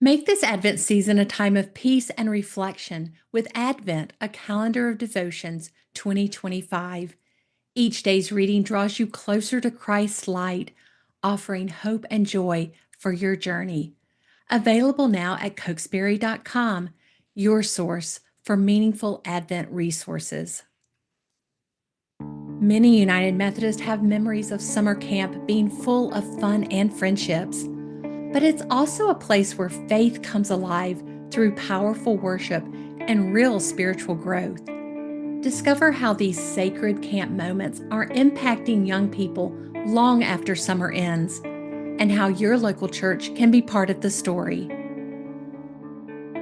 Make this Advent season a time of peace and reflection with Advent, a calendar of devotions 2025. Each day's reading draws you closer to Christ's light, offering hope and joy for your journey. Available now at Cokesbury.com, your source for meaningful Advent resources. Many United Methodists have memories of summer camp being full of fun and friendships. But it's also a place where faith comes alive through powerful worship and real spiritual growth. Discover how these sacred camp moments are impacting young people long after summer ends, and how your local church can be part of the story.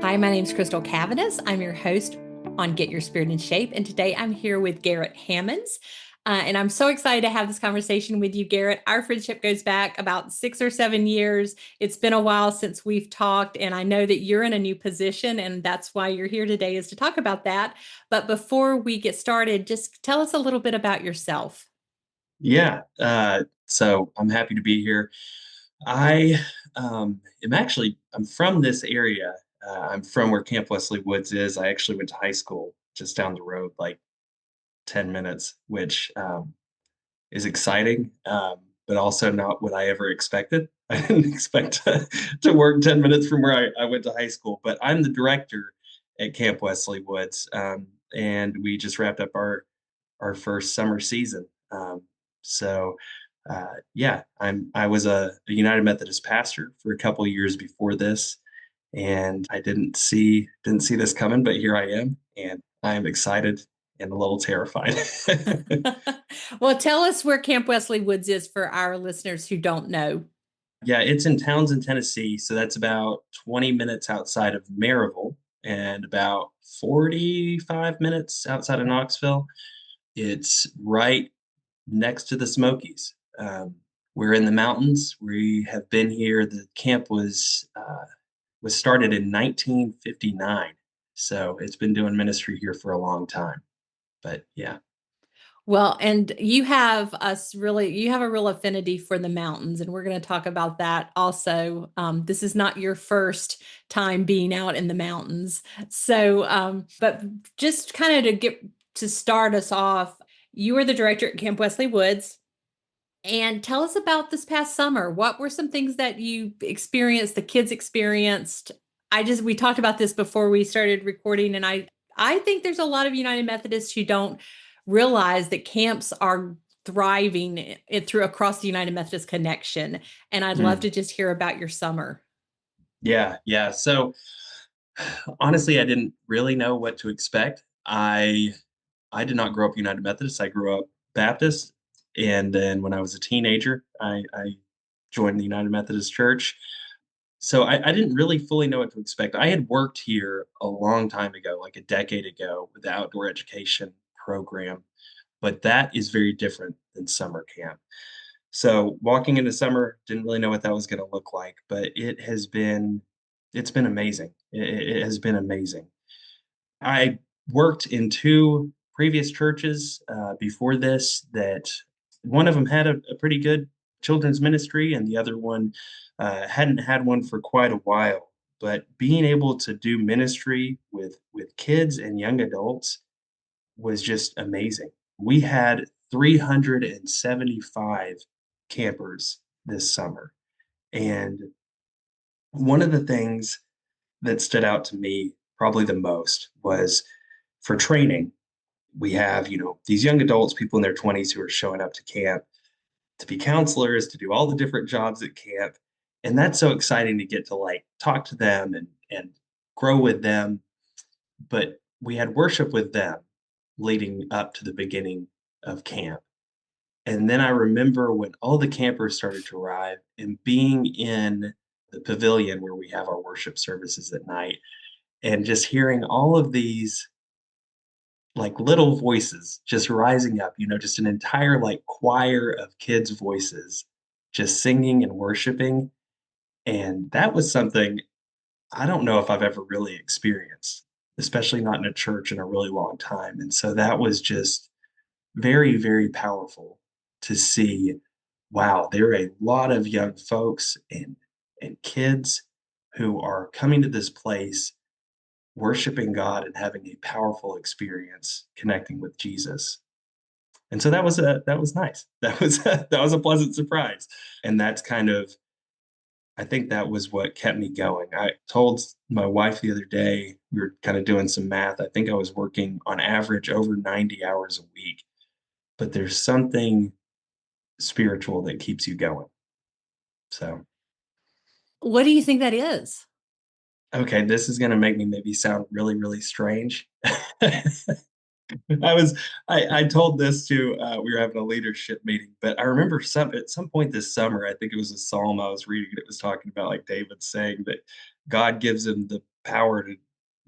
Hi, my name is Crystal Cavanis. I'm your host on Get Your Spirit in Shape, and today I'm here with Garrett Hammonds. And I'm so excited to have this conversation with you, Garrett. Our friendship goes back about 6 or 7 years. It's been a while since we've talked, and I know that you're in a new position, and that's why you're here today, is to talk about that. But before we get started, just tell us a little bit about yourself. Yeah, so I'm happy to be here. I I'm from this area. I'm from where Camp Wesley Woods is. I actually went to high school just down the road, like 10 minutes, which is exciting, but also not what I ever expected. I didn't expect to work 10 minutes from where I went to high school, but I'm the director at Camp Wesley Woods, and we just wrapped up our first summer season. So yeah, I was a United Methodist pastor for a couple of years before this, and I didn't see this coming, but here I am, and I am excited and a little terrified. Well, tell us where Camp Wesley Woods is for our listeners who don't know. Yeah, it's in Townsend, Tennessee, so that's about 20 minutes outside of Maryville and about 45 minutes outside of Knoxville. It's right next to the Smokies. We're in the mountains. We have been here. The camp was started in 1959, so it's been doing ministry here for a long time. But yeah, Well, and you have a real affinity for the mountains, and we're going to talk about that also. This is not your first time being out in the mountains. But just kind of to start us off, you were the director at Camp Wesley Woods. And tell us about this past summer. What were some things that you experienced, the kids experienced? We talked about this before we started recording, and I think there's a lot of United Methodists who don't realize that camps are thriving through across the United Methodist connection. And I'd love mm, to just hear about your summer. yeah, yeah. So honestly, I didn't really know what to expect. I did not grow up United Methodist. I grew up Baptist, and then when I was a teenager, I joined the United Methodist Church. So I didn't really fully know what to expect. I had worked here a long time ago, like a decade ago, with the outdoor education program, but that is very different than summer camp. So walking into summer, didn't really know what that was going to look like, but it's been amazing. It has been amazing. I worked in two previous churches before this. That one of them had a pretty good children's ministry, and the other one hadn't had one for quite a while. But being able to do ministry with kids and young adults was just amazing. We had 375 campers this summer, and one of the things that stood out to me probably the most was for training. We have, these young adults, people in their 20s who are showing up to camp to be counselors, to do all the different jobs at camp. And that's so exciting to get to like talk to them and grow with them. But we had worship with them leading up to the beginning of camp. And then I remember when all the campers started to arrive and being in the pavilion where we have our worship services at night and just hearing all of these like little voices just rising up, just an entire like choir of kids' voices just singing and worshiping. And that was something I don't know if I've ever really experienced, especially not in a church in a really long time. And so that was just very, very powerful to see. Wow, there are a lot of young folks and kids who are coming to this place, worshiping God and having a powerful experience connecting with Jesus. And so that was nice. That was a pleasant surprise. And that's kind of I think that was what kept me going. I told my wife the other day, we were kind of doing some math. I think I was working on average over 90 hours a week, but there's something spiritual that keeps you going. So, What do you think that is? okay, this is going to make me maybe sound really, really strange. I was I told this to we were having a leadership meeting, but I remember at some point this summer, I think it was a psalm I was reading, and it was talking about like David saying that God gives him the power to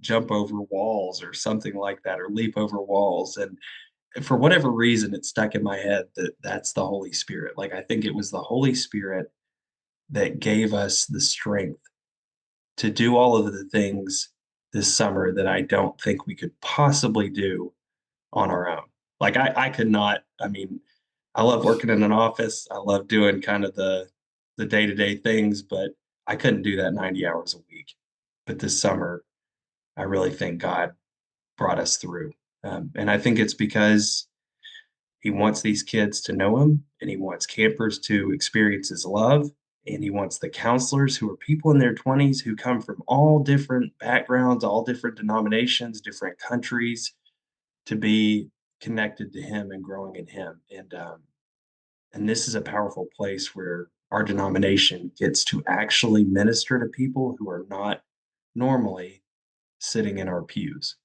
jump over walls or something like that, or leap over walls. And for whatever reason, it stuck in my head that that's the Holy Spirit. Like I think it was the Holy Spirit that gave us the strength to do all of the things this summer that I don't think we could possibly do on our own. Like I could not, I mean, I love working in an office. I love doing kind of the day-to-day things, but I couldn't do that 90 hours a week. But this summer, I really think God brought us through. And I think it's because he wants these kids to know him and he wants campers to experience his love. And he wants the counselors who are people in their 20s who come from all different backgrounds, all different denominations, different countries, to be connected to him and growing in him. And this is a powerful place where our denomination gets to actually minister to people who are not normally sitting in our pews.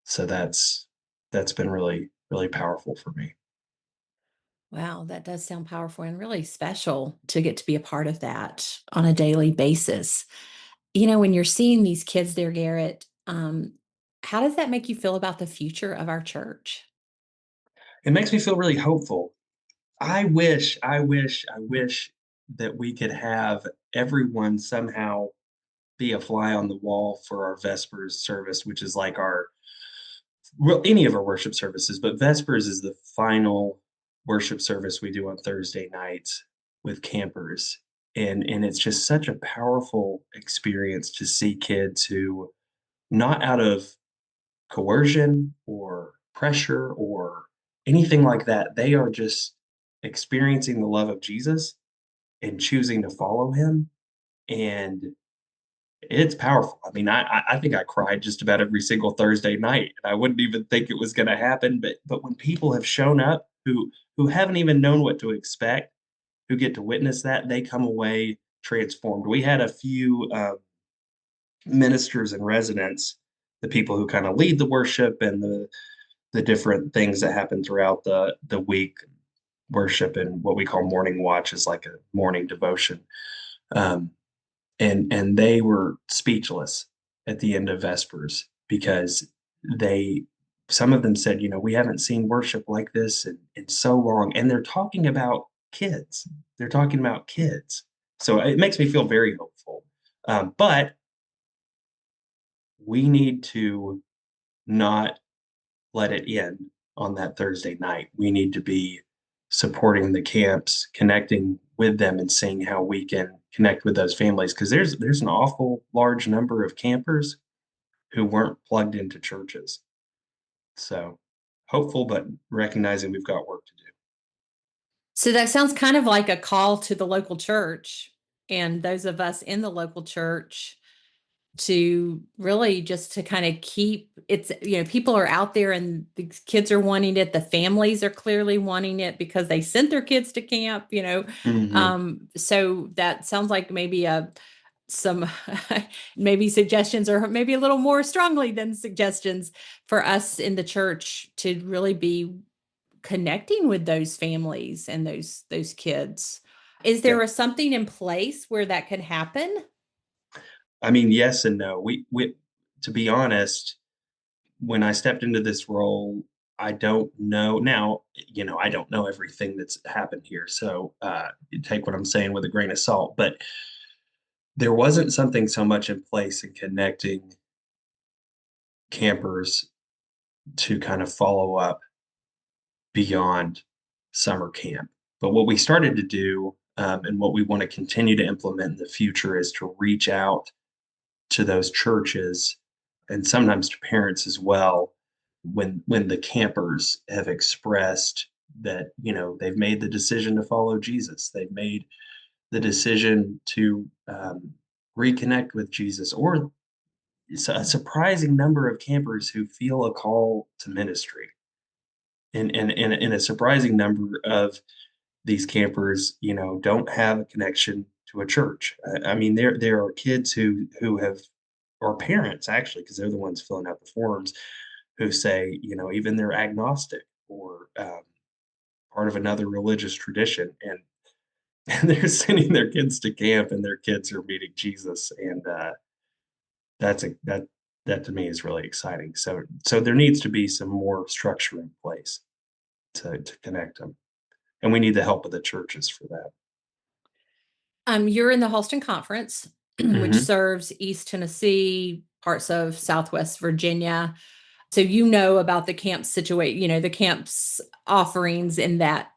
So that's been really, really powerful for me. Wow, that does sound powerful and really special to get to be a part of that on a daily basis. When you're seeing these kids there, Garrett, how does that make you feel about the future of our church? It makes me feel really hopeful. I wish that we could have everyone somehow be a fly on the wall for our Vespers service, which is like our well, any of our worship services, but Vespers is the final worship service we do on Thursday nights with campers. And it's just such a powerful experience to see kids who not out of coercion or pressure or anything like that, they are just experiencing the love of Jesus and choosing to follow him. And it's powerful. I mean, I think I cried just about every single Thursday night, and I wouldn't even think it was gonna happen, but when people have shown up who haven't even known what to expect, who get to witness that, they come away transformed. We had a few, ministers and residents, the people who kinda lead the worship and the different things that happen throughout the week, worship and what we call morning watch is like a morning devotion. Um, and they were speechless at the end of Vespers because they some of them said, we haven't seen worship like this in so long. And they're talking about kids. They're talking about kids. So it makes me feel very hopeful. But we need to not let it end on that Thursday night. We need to be supporting the camps, connecting with them and seeing how we can connect with those families because there's an awful large number of campers who weren't plugged into churches. So hopeful, but recognizing we've got work to do. So that sounds kind of like a call to the local church and those of us in the local church to really just to kind of keep people are out there and the kids are wanting it, the families are clearly wanting it because they sent their kids to camp. Mhm. So that sounds like maybe some maybe suggestions or maybe a little more strongly than suggestions for us in the church to really be connecting with those families and those kids. Is Yeah. there something in place where that could happen? I mean, yes and no. We to be honest, when I stepped into this role, I don't know now, I don't know everything that's happened here. So you take what I'm saying with a grain of salt. But there wasn't something so much in place in connecting campers to kind of follow up beyond summer camp. But what we started to do, and what we want to continue to implement in the future is to reach out to those churches and sometimes to parents as well when the campers have expressed that, they've made the decision to follow Jesus. They've made the decision to reconnect with Jesus, or it's a surprising number of campers who feel a call to ministry, and a surprising number of these campers, don't have a connection to a church. I mean, there are kids who have, or parents actually, because they're the ones filling out the forms, who say, even they're agnostic or part of another religious tradition, and and they're sending their kids to camp, and their kids are meeting Jesus, and that to me is really exciting. So there needs to be some more structure in place to connect them, and we need the help of the churches for that. You're in the Halston Conference, which Mhm. serves East Tennessee, parts of Southwest Virginia. So you know about the camp situation, the camp's offerings in that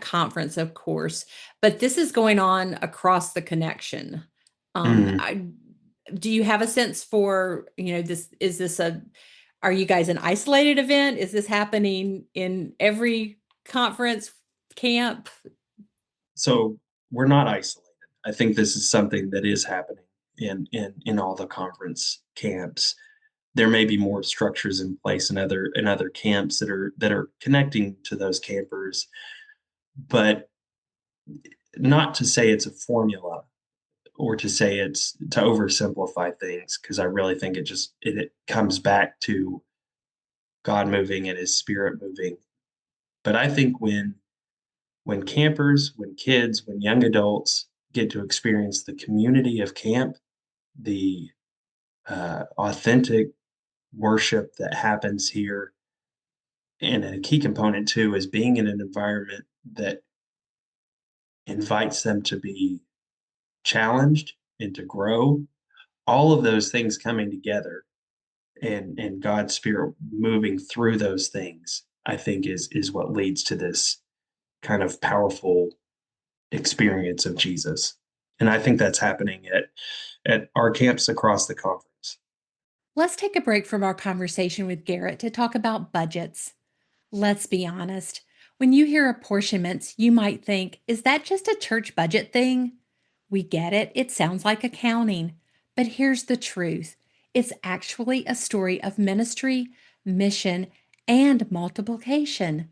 conference, of course. But this is going on across the connection. Mhm. I Do you have a sense for, this is this a are you guys an isolated event? Is this happening in every conference camp? So we're not isolated. I think this is something that is happening in all the conference camps. There may be more structures in place in other camps that are connecting to those campers, but not to say it's a formula or to say it's to oversimplify things, because I really think it comes back to God moving and His Spirit moving. But I think when campers, when kids, when young adults get to experience the community of camp, the authentic worship that happens here, and a key component too is being in an environment that invites them to be challenged and to grow. All of those things coming together, and God's Spirit moving through those things, I think is what leads to this kind of powerful experience of Jesus. And I think that's happening at our camps across the conference. Let's take a break from our conversation with Garrett to talk about budgets. Let's be honest. When you hear apportionments, you might think, is that just a church budget thing? We get it. It sounds like accounting. But here's the truth, it's actually a story of ministry, mission, and multiplication.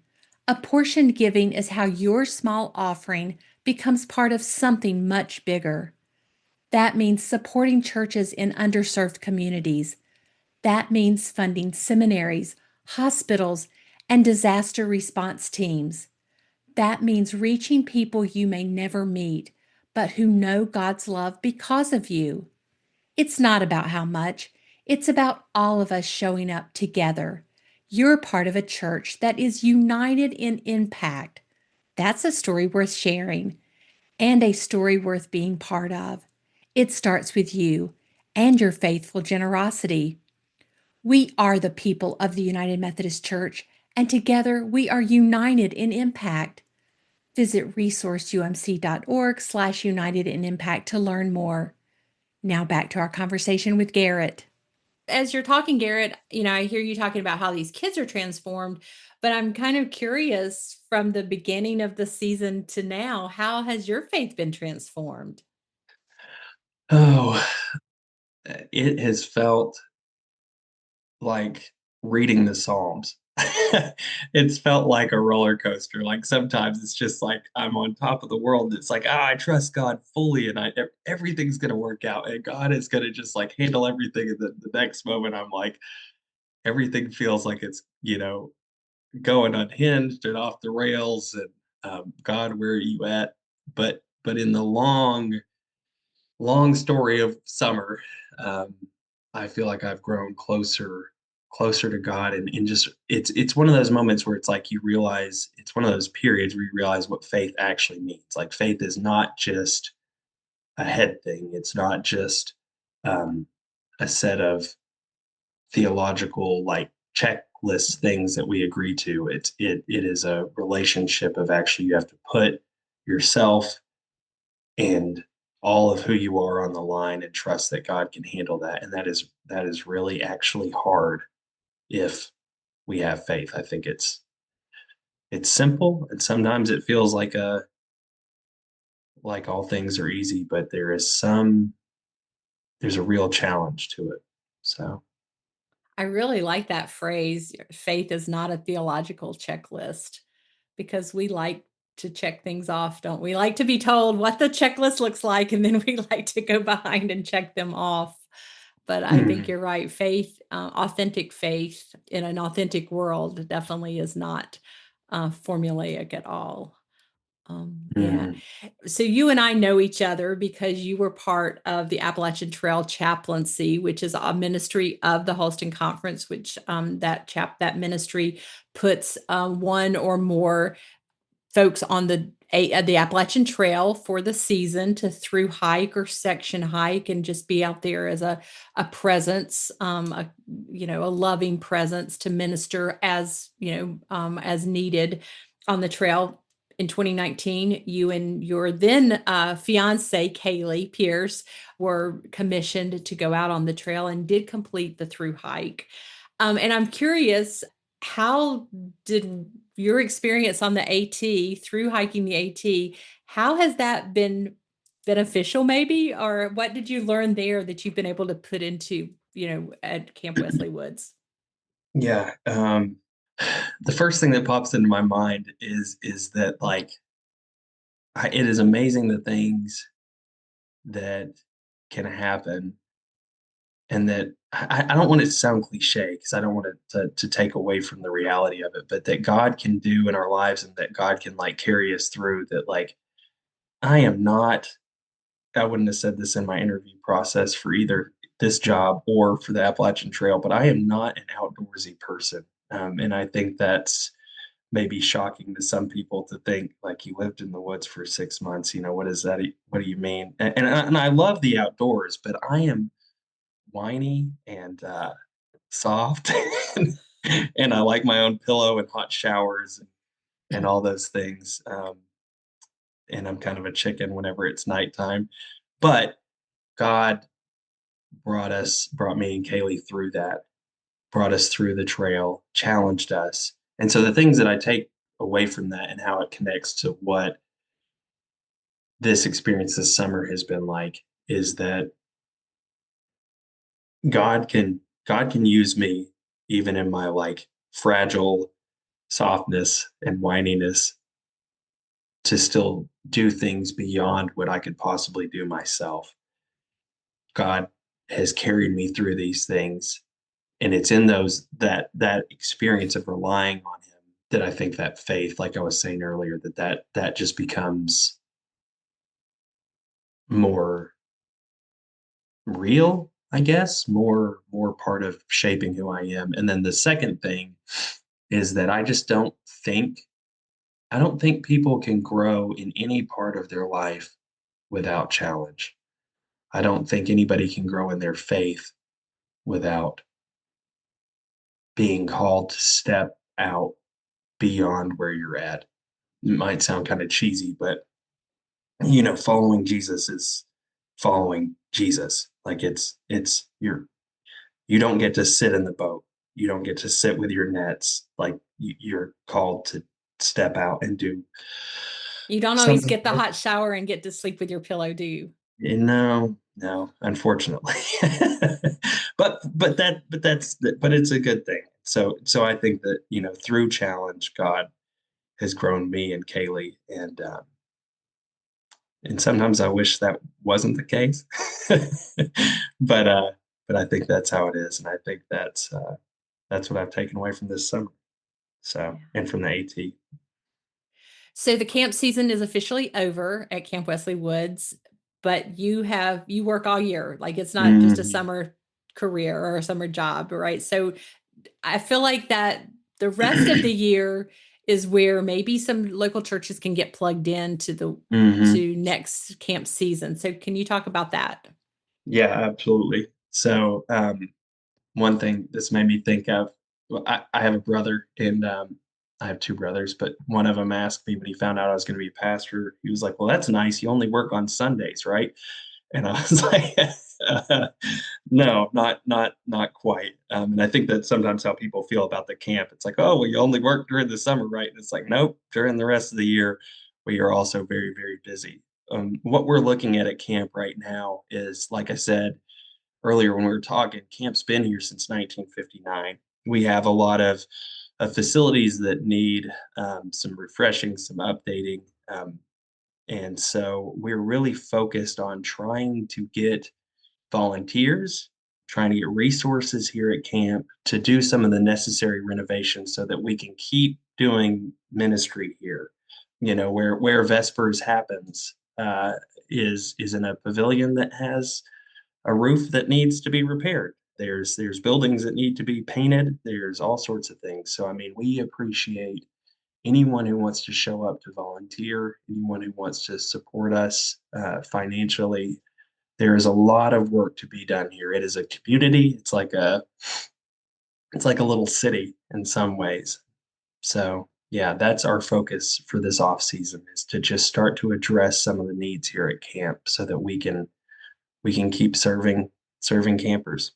Apportioned giving is how your small offering becomes part of something much bigger. That means supporting churches in underserved communities. That means funding seminaries, hospitals, and disaster response teams. That means reaching people you may never meet, but who know God's love because of you. It's not about how much, it's about all of us showing up together. You're part of a church that is united in impact. That's a story worth sharing and a story worth being part of. It starts with you and your faithful generosity. We are the people of the United Methodist Church, and together we are united in impact. Visit resourceumc.org/united in impact to learn more. Now back to our conversation with Garrett. As you're talking, Garrett, I hear you talking about how these kids are transformed, but I'm kind of curious from the beginning of the season to now, how has your faith been transformed? Oh, it has felt like reading the Psalms. It's felt like a roller coaster. Like sometimes it's just like I'm on top of the world. It's like, I trust God fully, and everything's gonna work out, and God is gonna just like handle everything. And the next moment, I'm like, everything feels like it's going unhinged and off the rails. And God, where are you at? But in the long story of summer, um, I feel like I've grown closer to God, and just it's one of those moments where it's like you realize, it's one of those periods where you realize what faith actually means. Like faith is not just a head thing. It's not just um, a set of theological like checklist things that we agree to. It is a relationship of actually you have to put yourself and all of who you are on the line and trust that God can handle that. And that is really actually hard if we have faith. I think it's simple and sometimes it feels like all things are easy, but there's a real challenge to it. So, I really like that phrase, faith is not a theological checklist, because we like to check things off, don't we? Like to be told what the checklist looks like, and then we like to go behind and check them off. But I think mhm, you're right. Faith, authentic faith in an authentic world definitely is not formulaic at all. Yeah. mhm, So you and I know each other because you were part of the Appalachian Trail Chaplaincy, which is a ministry of the Holston Conference, which that ministry puts one or more folks on the Appalachian Trail for the season to through hike or section hike and just be out there as a presence, a loving presence to minister as needed on the trail. In 2019, you and your then fiance Kaylee Pierce were commissioned to go out on the trail and did complete the through hike. And I'm curious, how did your experience on the AT through hiking the AT, how has that been beneficial maybe? Or what did you learn there that you've been able to put into, at Camp Wesley Woods? yeah. The first thing that pops into my mind is that like it is amazing the things that can happen, and that I don't want it to sound cliche because I don't want it to take away from the reality of it, but that God can do in our lives and that God can like carry us through that. Like I am not, I wouldn't have said this in my interview process for either this job or for the Appalachian Trail, but I am not an outdoorsy person. And I think that's maybe shocking to some people to think like you lived in the woods for 6 months. What is that? What do you mean? And I love the outdoors, but I am whiny and soft, and I like my own pillow and hot showers and all those things. And I'm kind of a chicken whenever it's nighttime. But God brought me and Kaylee through that, brought us through the trail, challenged us. And so the things that I take away from that and how it connects to what this experience this summer has been like is that God can use me even in my like fragile softness and whininess to still do things beyond what I could possibly do myself. God has carried me through these things, and it's in those that experience of relying on him that I think that faith, like I was saying earlier, that just becomes more real, I guess, more part of shaping who I am. And then the second thing is that think I don't think people can grow in any part of their life without challenge. I don't think anybody can grow in their faith without being called to step out beyond where you're at. It might sound kind of cheesy, but following Jesus is following Jesus. Like you don't get to sit in the boat. You don't get to sit with your nets. Like you're called to step out and do You don't always something. get the hot shower and get to sleep with your pillow, do you? No, no, unfortunately. But it's a good thing. So I think that, through challenge, God has grown me and Kaylee, and sometimes I wish that wasn't the case. But but I think that's how it is, and I think that's what I've taken away from this summer. So, Yeah. and from the AT. So the camp season is officially over at Camp Wesley Woods, but you work all year. Like it's not just a Mhm. summer career or a summer job, right? So I feel like that the rest of the year is where maybe some local churches can get plugged in Mhm. to next camp season. So can you talk about that? Yeah, absolutely. So, one thing this made me think of, well, I have a brother, and I have two brothers, but one of them asked me when he found out I was going to be a pastor. He was like, "Well, that's nice. You only work on Sundays, right?" And I was like, "No, not quite." And I think that's sometimes how people feel about the camp. It's like, "Oh, well, you only work during the summer, right?" And it's like, "Nope, during the rest of the year, we are also very, very busy." What we're looking at camp right now is, like I said earlier when we were talking, camp's been here since 1959. We have a lot of facilities that need some refreshing, some updating. And so we're really focused on trying to get volunteers, trying to get resources here at camp to do some of the necessary renovations so that we can keep doing ministry here. You know, where Vespers happens is in a pavilion that has a roof that needs to be repaired. There's buildings that need to be painted. There's all sorts of things. So I mean, we appreciate anyone who wants to show up to volunteer, anyone who wants to support us financially. There is a lot of work to be done here. It is a community. It's like a little city in some ways. So yeah, that's our focus for this off season is to just start to address some of the needs here at camp so that we can keep serving campers.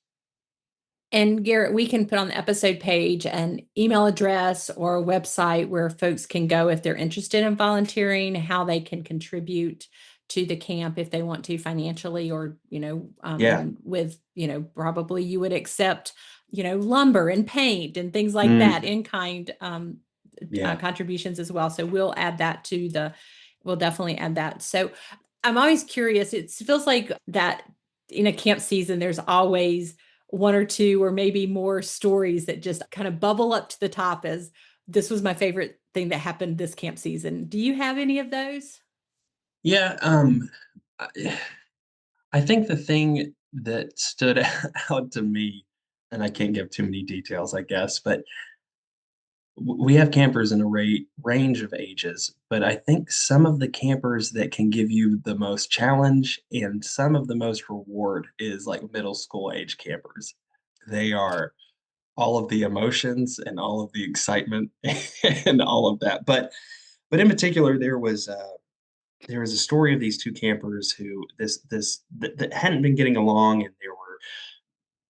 And Garrett, we can put on the episode page an email address or a website where folks can go if they're interested in volunteering, how they can contribute to the camp if they want to financially, or, Yeah. and with, probably you would accept, lumber and paint and things like that, Mhm. in kind Yeah. contributions as well. So we'll definitely add that. So I'm always curious. It feels like that in a camp season, there's always one or two or maybe more stories that just kind of bubble up to the top as this was my favorite thing that happened this camp season. Do you have any of those? Yeah. I, I think the thing that stood out to me, and I can't give too many details, I guess, but we have campers in a range of ages. But I think some of the campers that can give you the most challenge and some of the most reward is like middle school age campers. They are all of the emotions and all of the excitement and all of that. But in particular, there was a story of these two campers who that hadn't been getting along, and there were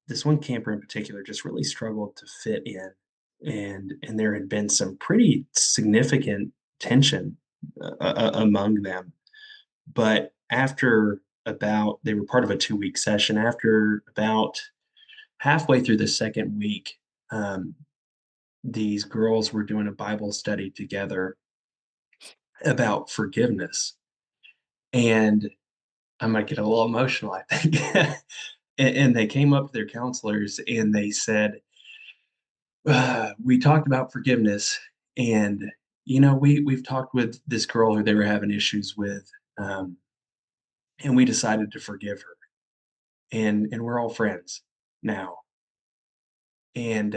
this one camper in particular just really struggled to fit in, and there had been some pretty significant tension among them. But after about they were part of a 2 week session. After about halfway through the second week, um, these girls were doing a Bible study together about forgiveness, and I might get a little emotional, I think. And they came up to their counselors and they said, "We talked about forgiveness, and we've talked with this girl who they were having issues with, um, and we decided to forgive her, and we're all friends now. And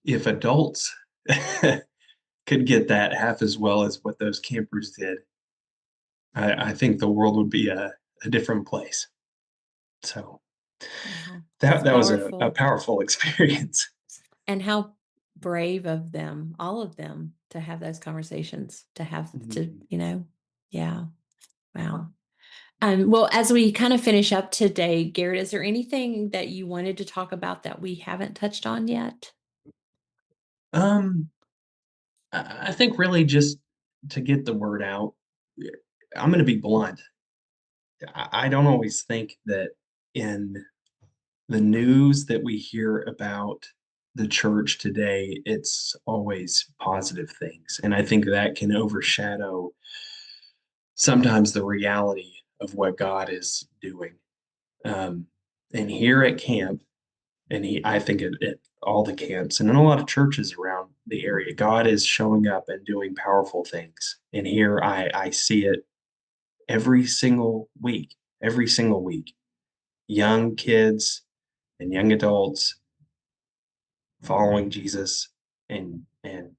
if adults could get that half as well as what those campers did, I think the world would be a different place." So Wow, that that's that was a powerful. powerful experience. And how brave of them, all of them, to have those conversations, to have to, Mhm. yeah. Wow. Well, as we kind of finish up today, Garrett, is there anything that you wanted to talk about that we haven't touched on yet? Um, I think really just to get the word out, I'm going to be blunt. I don't always think that in the news that we hear about the church today, it's always positive things. And I think that can overshadow sometimes the reality of what God is doing. Um, and here at camp, I think at all the camps and in a lot of churches around the area, God is showing up and doing powerful things. And here I see it every single week, every single week. Young kids and young adults following Jesus and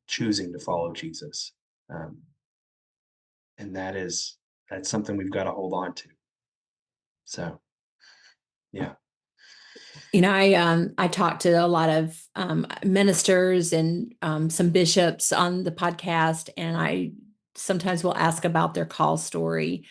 choosing to follow Jesus. Um, and that's something we've got to hold on to. So yeah. I talked to a lot of ministers and some bishops on the podcast, and I sometimes will ask about their call story.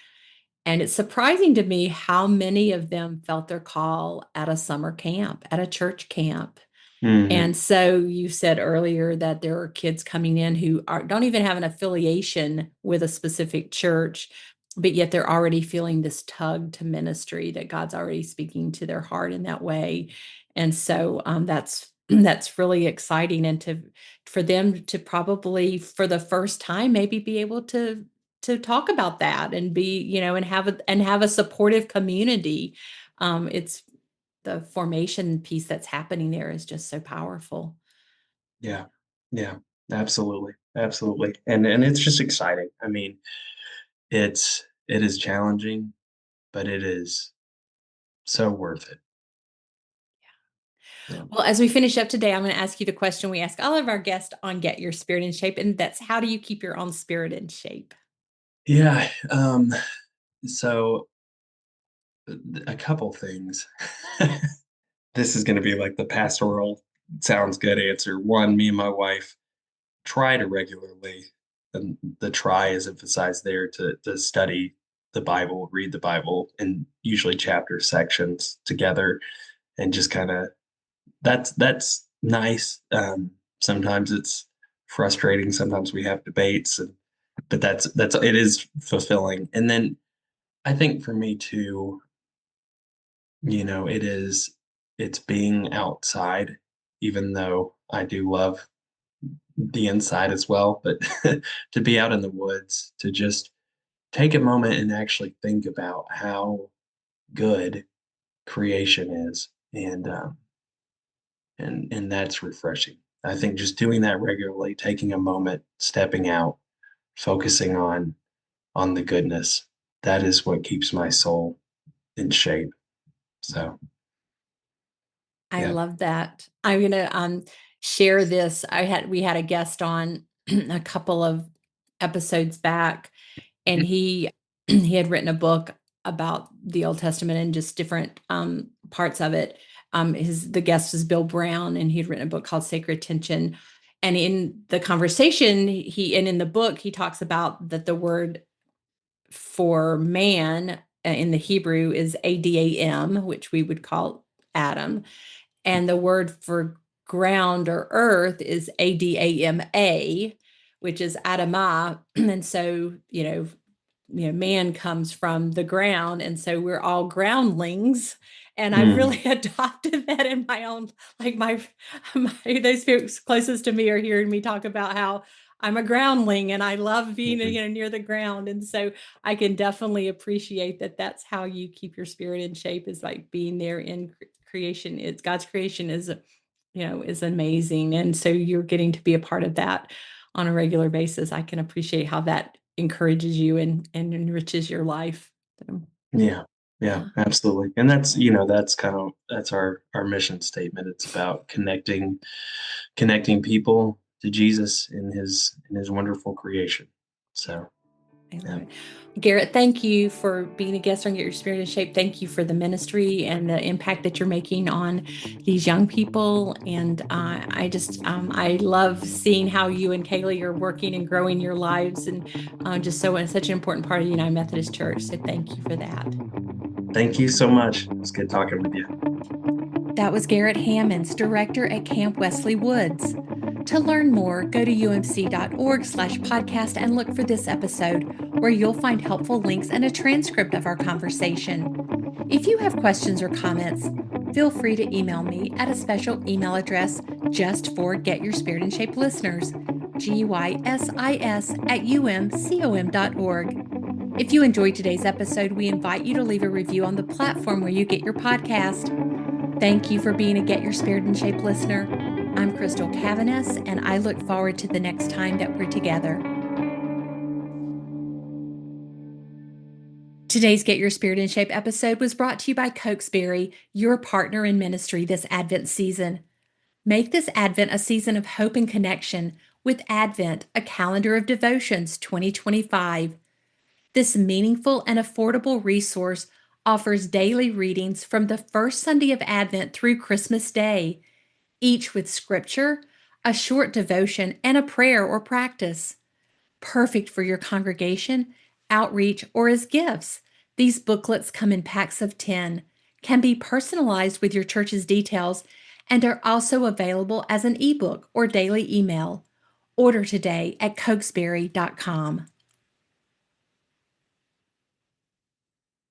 And it's surprising to me how many of them felt their call at a summer camp, at a church camp. Hmm. And so you said earlier that there are kids coming in who don't even have an affiliation with a specific church, but yet they're already feeling this tug to ministry, that God's already speaking to their heart in that way. And so that's really exciting, and for them to probably for the first time maybe be able to talk about that and be, and have a supportive community. It's the formation piece that's happening there is just so powerful. Yeah. Yeah. Absolutely. Absolutely. And it's just exciting. I mean, it is challenging, but it is so worth it. Yeah. Well, as we finish up today, I'm going to ask you the question we ask all of our guests on Get Your Spirit in Shape, and that's, how do you keep your own spirit in shape? Yeah. So a couple things. This is going to be like the pastoral sounds good answer. One, me and my wife try to regularly, and the try is emphasized there, to study the Bible, read the Bible, and usually chapter sections together, and just kind of that's nice. Sometimes it's frustrating. Sometimes we have debates, but that's it is fulfilling. And then I think for me too, it's being outside, even though I do love the inside as well, but to be out in the woods, to just take a moment and actually think about how good creation is, and that's refreshing. I think just doing that regularly, taking a moment, stepping out, focusing on the goodness, that is what keeps my soul in shape. So, I yeah. love that. I'm going to share this. We had a guest on a couple of episodes back, and he had written a book about the Old Testament and just different parts of it. The guest was Bill Brown, and he'd written a book called Sacred Tension. And in the conversation, and in the book, he talks about that the word for man in the Hebrew is Adam, which we would call Adam, and the word for ground or earth is Adama, which is Adamah. And so, man comes from the ground, and so we're all groundlings. And I've Mm, really adopted that in my own, like my those folks closest to me are hearing me talk about how I'm a groundling and I love being, mhm. near the ground. And so I can definitely appreciate that. That's how you keep your spirit in shape, is like being there in creation. It's God's creation is amazing. And so you're getting to be a part of that on a regular basis. I can appreciate how that encourages you and enriches your life. So, Yeah. Yeah, yeah, absolutely. And that's our mission statement. It's about connecting people to Jesus in his wonderful creation. yeah. So, I love yeah. it. Garrett, thank you for being a guest on Get Your Spirit in Shape. Thank you for the ministry and the impact that you're making on these young people. And I love seeing how you and Kaylee are working and growing your lives, and just so it's such an important part of the United Methodist Church. So thank you for that. Thank you so much. It was good talking with you. That was Garrett Hammonds, director at Camp Wesley Woods. To learn more, go to umc.org/podcast and look for this episode, where you'll find helpful links and a transcript of our conversation. If you have questions or comments, feel free to email me at a special email address just for Get Your Spirit in Shape listeners, gysis@umcom.org. If you enjoyed today's episode, we invite you to leave a review on the platform where you get your podcast. Thank you for being a Get Your Spirit in Shape listener. I'm Crystal Cavanis, and I look forward to the next time that we're together. Today's Get Your Spirit in Shape episode was brought to you by Cokesbury, your partner in ministry this Advent season. Make this Advent a season of hope and connection with Advent, a calendar of devotions 2025. This meaningful and affordable resource offers daily readings from the first Sunday of Advent through Christmas Day, each with scripture, a short devotion, and a prayer or practice. Perfect for your congregation, outreach, or as gifts. These booklets come in packs of 10, can be personalized with your church's details, and are also available as an ebook or daily email. Order today at cokesbury.com.